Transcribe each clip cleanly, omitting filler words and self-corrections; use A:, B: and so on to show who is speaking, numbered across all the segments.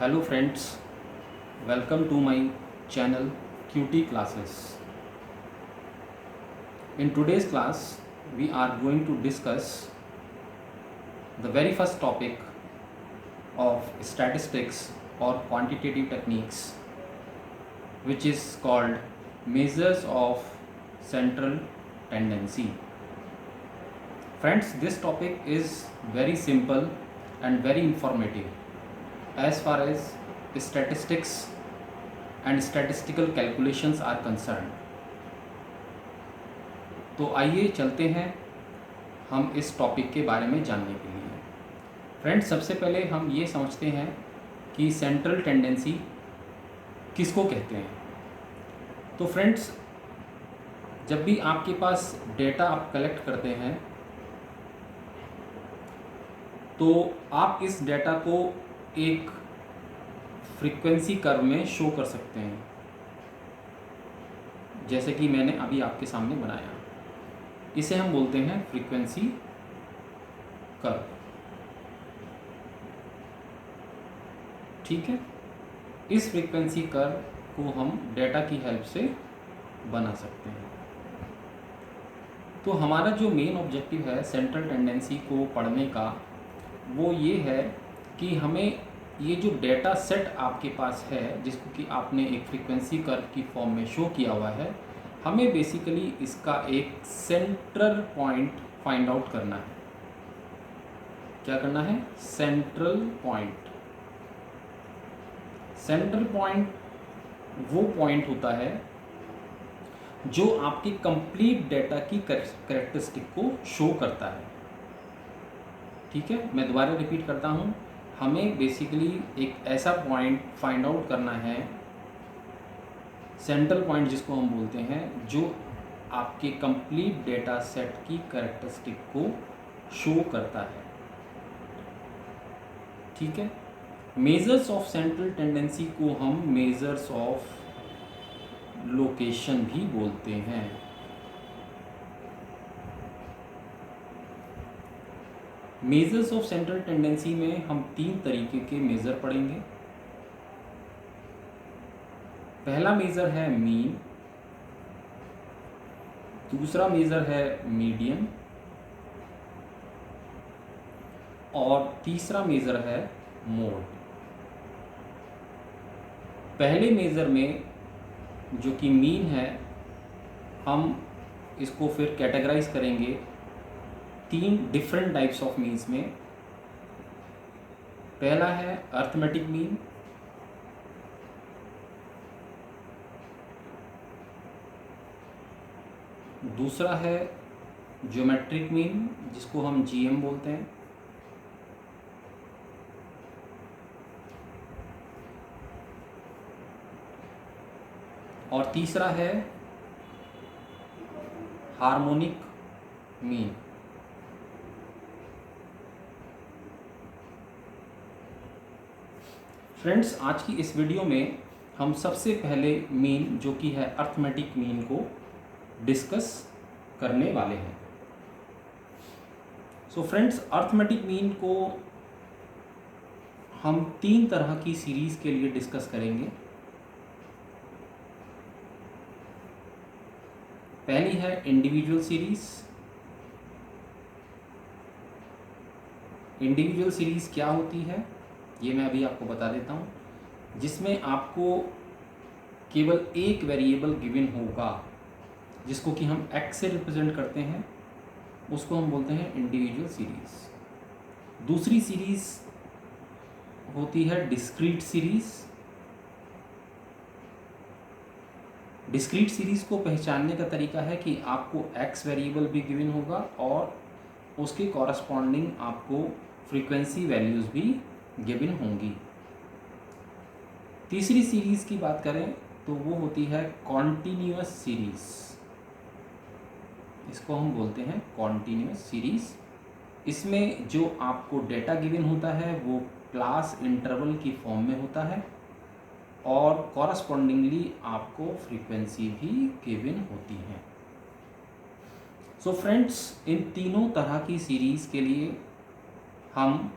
A: Hello friends, welcome to my channel QT Classes. In today's class, we are going to discuss the very first topic of statistics or quantitative techniques, which is called measures of central tendency. Friends, this topic is very simple and very informative as far as statistics and statistical calculations are concerned. तो आइए चलते हैं हम इस topic के बारे में जानने के लिए। फ्रेंड्स, सबसे पहले हम ये समझते हैं कि सेंट्रल टेंडेंसी किसको कहते हैं। तो फ्रेंड्स, जब भी आपके पास डेटा आप कलेक्ट करते हैं तो आप इस डेटा को एक फ्रीक्वेंसी कर्व में शो कर सकते हैं, जैसे कि मैंने अभी आपके सामने बनाया। इसे हम बोलते हैं फ्रीक्वेंसी कर्व। ठीक है, इस फ्रीक्वेंसी कर्व को हम डेटा की हेल्प से बना सकते हैं। तो हमारा जो मेन ऑब्जेक्टिव है सेंट्रल टेंडेंसी को पढ़ने का, वो ये है कि हमें ये जो डेटा सेट आपके पास है, जिसको कि आपने एक फ्रीक्वेंसी कर्व की फॉर्म में शो किया हुआ है, हमें बेसिकली इसका एक सेंट्रल पॉइंट फाइंड आउट करना है। क्या करना है? Central point. सेंट्रल पॉइंट वो पॉइंट होता है जो आपकी कंप्लीट डेटा की कैरेक्टरिस्टिक को शो करता है। ठीक है, मैं दोबारा रिपीट करता हूँ। हमें बेसिकली एक ऐसा पॉइंट फाइंड आउट करना है, सेंट्रल पॉइंट जिसको हम बोलते हैं, जो आपके कंप्लीट डेटा सेट की कैरेक्टरिस्टिक को शो करता है। ठीक है, मेजर्स ऑफ सेंट्रल टेंडेंसी को हम मेजर्स ऑफ लोकेशन भी बोलते हैं। मेजर्स ऑफ सेंट्रल टेंडेंसी में हम 3 तरीके के मेजर पढ़ेंगे। पहला मेजर है मीन, दूसरा मेजर है मीडियन और तीसरा मेजर है मोड। पहले मेजर में जो कि मीन है, हम इसको फिर कैटेगराइज करेंगे 3 डिफरेंट टाइप्स ऑफ मीन्स में। पहला है अर्थमेटिक मीन, दूसरा है ज्योमेट्रिक मीन, जिसको हम जीएम बोलते हैं, और तीसरा है हार्मोनिक मीन। फ्रेंड्स, आज की इस वीडियो में हम सबसे पहले मीन, जो कि है अर्थमेटिक मीन, को डिस्कस करने वाले हैं। सो फ्रेंड्स, अर्थमेटिक मीन को हम 3 तरह की सीरीज के लिए डिस्कस करेंगे। पहली है इंडिविजुअल सीरीज। इंडिविजुअल सीरीज क्या होती है, ये मैं अभी आपको बता देता हूँ, जिसमें आपको केवल एक वेरिएबल गिवन होगा, जिसको कि हम x से रिप्रेजेंट करते हैं, उसको हम बोलते हैं इंडिविजुअल सीरीज। दूसरी सीरीज होती है डिस्क्रीट सीरीज। डिस्क्रीट सीरीज को पहचानने का तरीका है कि आपको x वेरिएबल भी गिवन होगा और उसके कॉरस्पॉन्डिंग आपको फ्रीक्वेंसी वैल्यूज़ भी गिवन होंगी। तीसरी सीरीज की बात करें तो वो होती है कॉन्टिन्यूअस सीरीज। इसको हम बोलते हैं कॉन्टिन्यूअस सीरीज। इसमें जो आपको डेटा गिवन होता है वो क्लास इंटरवल की फॉर्म में होता है और कॉरस्पॉन्डिंगली आपको फ्रीक्वेंसी भी गिवन होती है। सो फ्रेंड्स, इन तीनों तरह की सीरीज के लिए हम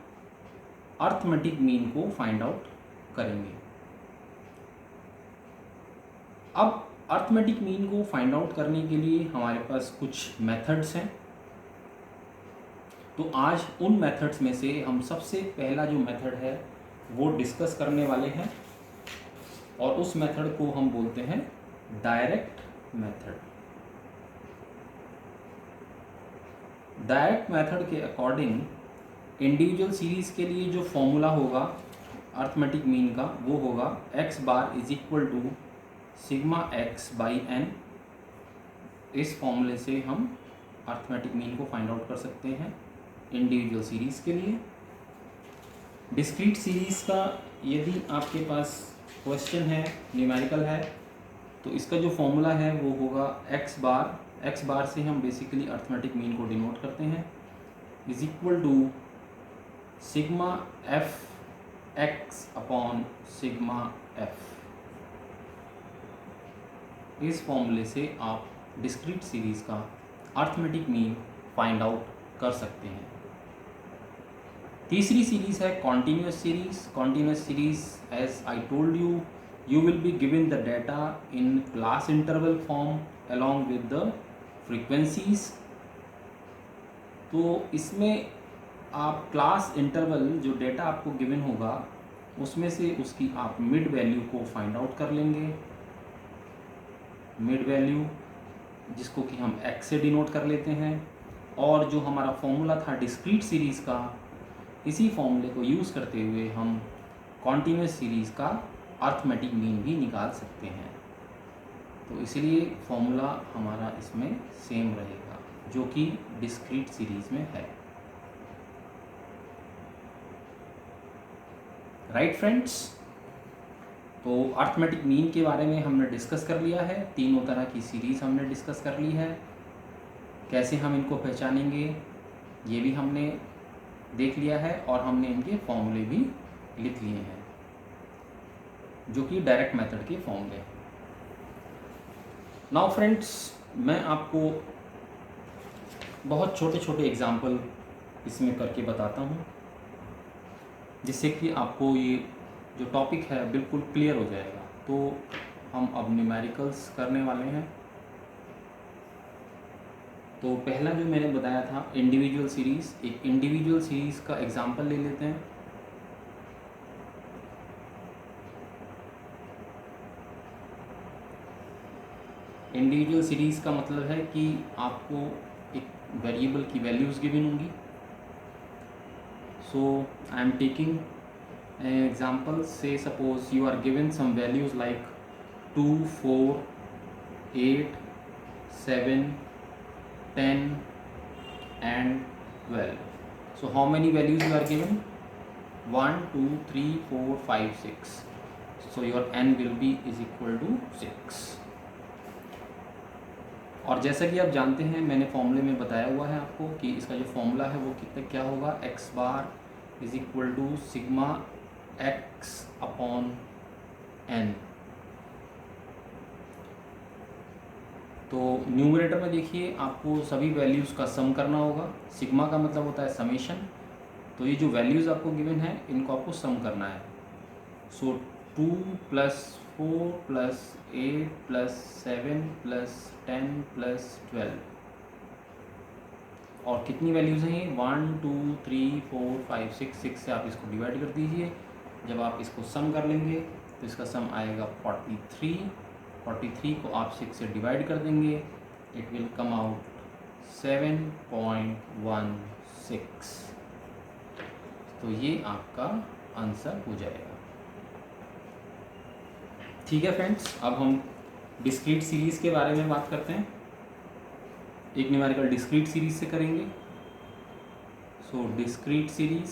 A: अर्थमेटिक मीन को फाइंड आउट करेंगे। अब अर्थमेटिक मीन को फाइंड आउट करने के लिए हमारे पास कुछ मेथड्स हैं। तो आज उन मेथड्स में से हम सबसे पहला जो मेथड है वो डिस्कस करने वाले हैं, और उस मेथड को हम बोलते हैं डायरेक्ट मेथड। डायरेक्ट मेथड के अकॉर्डिंग इंडिविजुअल सीरीज के लिए जो फॉर्मूला होगा अर्थमेटिक मीन का वो होगा x bar is equal to sigma x by n। इस फॉर्मूले से हम अर्थमेटिक मीन को फाइंड आउट कर सकते हैं इंडिविजुअल सीरीज के लिए। डिस्क्रीट सीरीज का यदि आपके पास क्वेश्चन है, न्यूमेरिकल है, तो इसका जो फॉर्मूला है वो होगा x बार से हम बेसिकली अर्थमेटिक मीन को डिनोट करते हैं, is equal to sigma f x upon sigma f। इस फॉर्मूले से आप डिस्क्रीट सीरीज का अर्थमेटिक मीन फाइंड आउट कर सकते हैं। तीसरी सीरीज है continuous series. Continuous series as I told you, you will be given the data in class interval form along with the frequencies। तो इसमें आप क्लास इंटरवल जो डेटा आपको गिवन होगा उसमें से उसकी आप मिड वैल्यू को फाइंड आउट कर लेंगे। मिड वैल्यू जिसको कि हम x से डिनोट कर लेते हैं, और जो हमारा फॉर्मूला था डिस्क्रीट सीरीज़ का, इसी फॉर्मूले को यूज़ करते हुए हम कॉन्टिन्यूस सीरीज़ का अर्थमेटिक मीन भी निकाल सकते हैं। तो इसलिए फॉर्मूला हमारा इसमें सेम रहेगा जो कि डिस्क्रीट सीरीज़ में है। राइट फ्रेंड्स, तो अर्थमेटिक मीन के बारे में हमने डिस्कस कर लिया है। तीनों तरह की सीरीज़ हमने डिस्कस कर ली है। कैसे हम इनको पहचानेंगे ये भी हमने देख लिया है, और हमने इनके फॉर्मूले भी लिख लिए हैं जो कि डायरेक्ट मेथड के फॉर्मूले हैं। नाउ फ्रेंड्स, मैं आपको बहुत छोटे छोटे एग्जाम्पल इसमें करके बताता हूँ जिससे कि आपको ये जो टॉपिक है बिल्कुल क्लियर हो जाएगा। तो हम अब न्यूमेरिकल्स करने वाले हैं। तो पहला जो मैंने बताया था इंडिविजुअल सीरीज़, एक इंडिविजुअल सीरीज़ का एग्जांपल ले लेते हैं। इंडिविजुअल सीरीज़ का मतलब है कि आपको एक वेरिएबल की वैल्यूज़ गिवन होंगी। So I am taking example, say suppose you are given some values like 2, 4, 8, 7, 10 and 12. So how many values you are given? 1, 2, 3, 4, 5, 6. So your n will be is equal to 6. और जैसा कि आप जानते हैं, मैंने फॉर्मूले में बताया हुआ है आपको कि इसका जो फॉर्मूला है वो कितना क्या होगा, x bar is equal to sigma x upon n। तो न्यूमरेटर में देखिए आपको सभी वैल्यूज़ का सम करना होगा। सिग्मा का मतलब होता है समेशन। तो ये जो वैल्यूज़ आपको गिवन है इनको आपको सम करना है। सो 2 + 4 + 8 + 7 + 10 + 12, और कितनी वैल्यूज़ हैं ये, 1, 2, 3, 4, 5, 6 से आप इसको डिवाइड कर दीजिए। जब आप इसको सम कर लेंगे तो इसका सम आएगा 43 को आप 6 से डिवाइड कर देंगे, इट विल कम आउट 7.16। तो ये आपका आंसर हो जाएगा। ठीक है फ्रेंड्स, अब हम डिस्क्रीट सीरीज़ के बारे में बात करते हैं। एक न्यूमेरिकल डिस्क्रीट सीरीज से करेंगे। सो डिस्क्रीट सीरीज,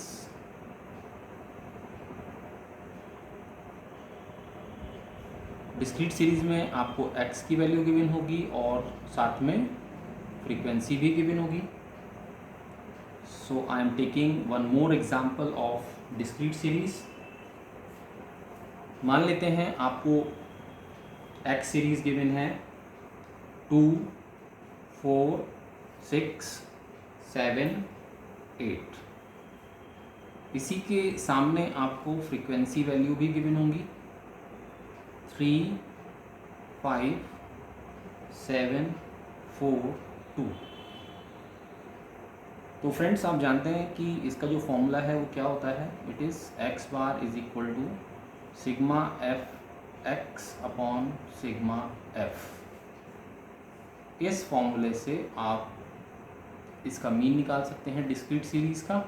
A: डिस्क्रीट सीरीज़ में आपको x की वैल्यू गिवन होगी और साथ में फ्रीक्वेंसी भी गिवन होगी। So I am taking one more example of discrete series. मान लेते हैं आपको x सीरीज़ गिवन है 2, 4, 6, 7, 8। इसी के सामने आपको फ्रीक्वेंसी वैल्यू भी गिवन होंगी 3, 5, 7, 4, 2। तो फ्रेंड्स आप जानते हैं कि इसका जो फॉर्मूला है वो क्या होता है, it is x bar is equal to sigma f x upon sigma f. इस फॉर्मूले से आप इसका मीन निकाल सकते हैं डिस्क्रीट सीरीज़ का।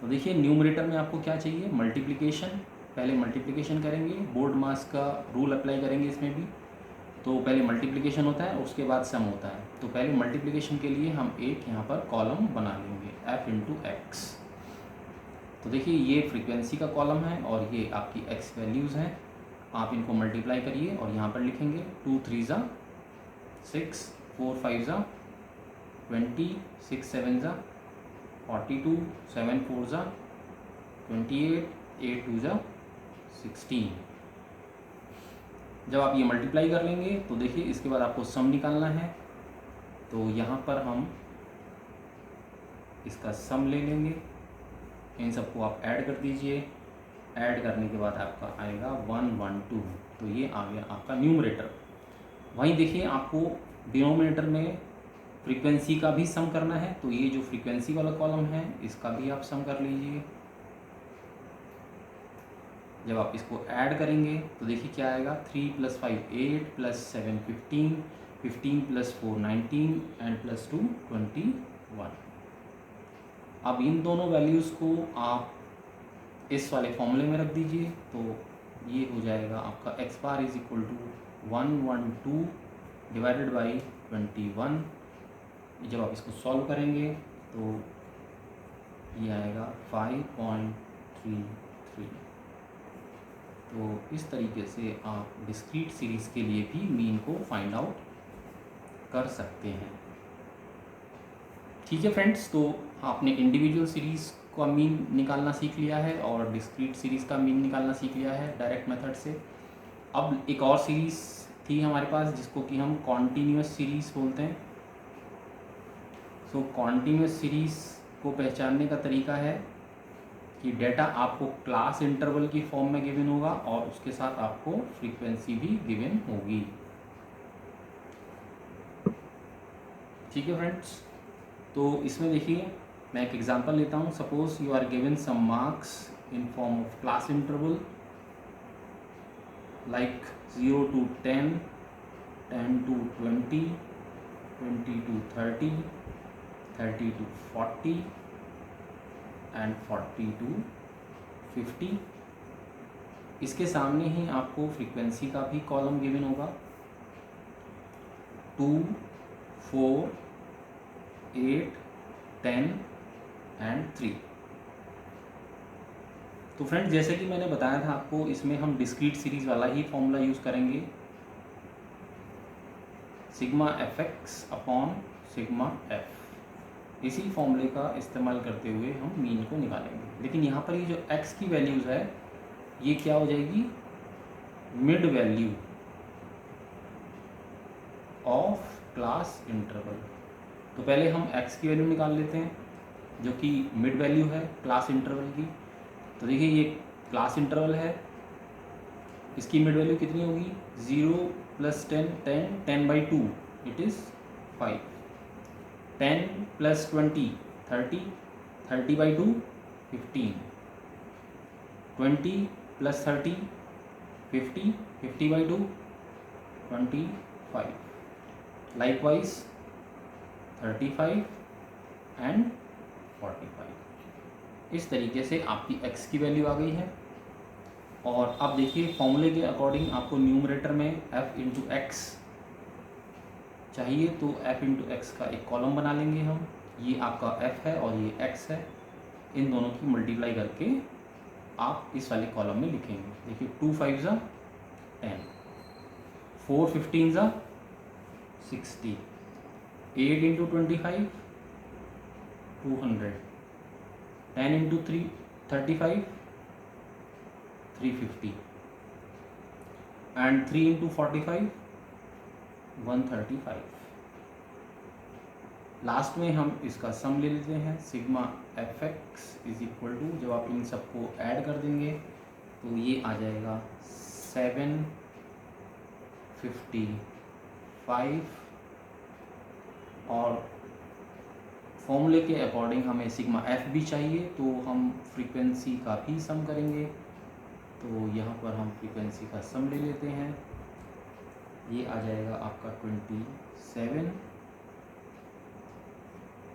A: तो देखिए न्यूमरेटर में आपको क्या चाहिए, मल्टीप्लिकेशन। पहले मल्टीप्लिकेशन करेंगे, बोर्ड मास का रूल अप्लाई करेंगे इसमें भी। तो पहले मल्टीप्लिकेशन होता है, उसके बाद सम होता है। तो पहले मल्टीप्लिकेशन के लिए हम एक यहाँ पर कॉलम बना लेंगे f इंटू एक्स। तो देखिए ये फ्रीक्वेंसी का कॉलम है और ये आपकी x वैल्यूज़ हैं। आप इनको मल्टीप्लाई करिए और यहाँ पर लिखेंगे 2 3 ज़ा 6, 4 5 ज़ा 20, 6 7 ज़ा 42, 7 4 ज़ा 28, 8 2 ज़ा 16। जब आप ये मल्टीप्लाई कर लेंगे तो देखिए इसके बाद आपको सम निकालना है। तो यहाँ पर हम इसका सम ले लेंगे, इन सबको आप ऐड कर दीजिए। ऐड करने के बाद आपका आएगा 112। तो ये आ गया आपका न्यूमरेटर। वहीं देखिए आपको डिनोमिनेटर में फ्रीक्वेंसी का भी सम करना है। तो ये जो फ्रीक्वेंसी वाला कॉलम है इसका भी आप सम कर लीजिए। जब आप इसको ऐड करेंगे तो देखिए क्या आएगा, 3 + 5 8 + 7 15, 15 + 4 19 एंड +2 21। अब इन दोनों वैल्यूज़ को आप इस वाले फॉर्मूले में रख दीजिए। तो ये हो जाएगा आपका x bar is equal to 112 divided by 21। जब आप इसको सॉल्व करेंगे तो ये आएगा 5.33। तो इस तरीके से आप डिस्क्रीट सीरीज़ के लिए भी मीन को फाइंड आउट कर सकते हैं। ठीक है फ्रेंड्स, तो आपने इंडिविजुअल सीरीज़ का मीन निकालना सीख लिया है और डिस्क्रीट सीरीज़ का मीन निकालना सीख लिया है डायरेक्ट मेथड से। अब एक और सीरीज़ थी हमारे पास जिसको कि हम कॉन्टीन्यूअस सीरीज़ बोलते हैं। सो कॉन्टीन्यूअस सीरीज़ को पहचानने का तरीका है कि डेटा आपको क्लास इंटरवल की फॉर्म में गिवन होगा और उसके साथ आपको फ्रीक्वेंसी भी गिवन होगी। ठीक है फ्रेंड्स, तो इसमें देखिए मैं एक एग्जांपल लेता हूँ। Suppose you are given some marks in form of class interval like 0 to 10, 10 to 20, 20 to 30, 30 to 40 and 40 to 50। इसके सामने ही आपको फ्रीक्वेंसी का भी कॉलम गिवन होगा 2, 4, 8, 10 एंड 3। तो फ्रेंड्स जैसे कि मैंने बताया था आपको, इसमें हम डिस्क्रीट सीरीज़ वाला ही फॉर्मूला यूज़ करेंगे, sigma f x upon sigma F. इसी फॉर्मूले का इस्तेमाल करते हुए हम मीन को निकालेंगे। लेकिन यहाँ पर ये जो x की वैल्यूज़ है ये क्या हो जाएगी, mid value of class interval. तो पहले हम x की वैल्यू निकाल लेते हैं जो कि मिड वैल्यू है क्लास इंटरवल की। तो देखिए ये क्लास इंटरवल है, इसकी मिड वैल्यू कितनी होगी, 0 + 10 10 10/2 इट इज़ 5, 10 + 20 30 30/2 15, 20 + 30 50 50/2 25, likewise 35 एंड 45। इस तरीके से आपकी x की वैल्यू आ गई है। और अब देखिए फॉर्मूले के अकॉर्डिंग आपको न्यूमरेटर में f इंटू एक्स चाहिए, तो f इंटू एक्स का एक कॉलम बना लेंगे हम। ये आपका f है और ये x है, इन दोनों की मल्टीप्लाई करके आप इस वाले कॉलम में लिखेंगे। देखिए 2 5 ज़ा 10, 4 15 ज़ा 60, 8 into 25 200, 10 into 3 35 350 and 3 into 45 135। Last में हम इसका सम ले लेते हैं, sigma f x is equal to, जब आप इन सबको ऐड कर देंगे तो ये आ जाएगा 755, और फॉर्मूले के अकॉर्डिंग हमें सिग्मा एफ भी चाहिए, तो हम फ्रीक्वेंसी का भी सम करेंगे। तो यहाँ पर हम फ्रीक्वेंसी का सम ले लेते हैं, ये आ जाएगा आपका 27।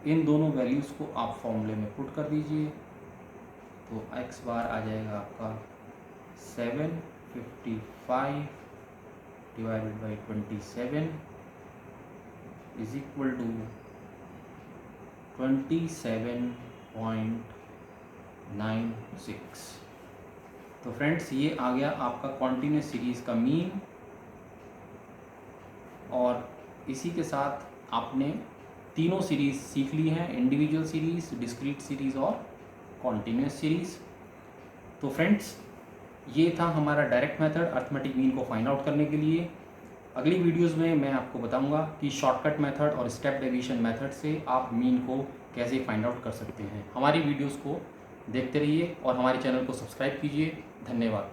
A: इन दोनों वैल्यूज़ को आप फॉर्मूले में पुट कर दीजिए, तो x बार आ जाएगा आपका 755 divided by 27 is equal to 27.96। तो फ्रेंड्स, ये आ गया आपका कॉन्टिन्यूस सीरीज़ का मीन, और इसी के साथ आपने तीनों सीरीज़ सीख ली हैं, इंडिविजुअल सीरीज़, डिस्क्रीट सीरीज़ और कॉन्टिन्यूस सीरीज़। तो फ्रेंड्स, ये था हमारा डायरेक्ट मेथड अर्थमेटिक मीन को फाइंड आउट करने के लिए। अगली वीडियोस में मैं आपको बताऊंगा कि शॉर्टकट मेथड और स्टेप डेविएशन मेथड से आप मीन को कैसे फाइंड आउट कर सकते हैं। हमारी वीडियोस को देखते रहिए और हमारे चैनल को सब्सक्राइब कीजिए। धन्यवाद।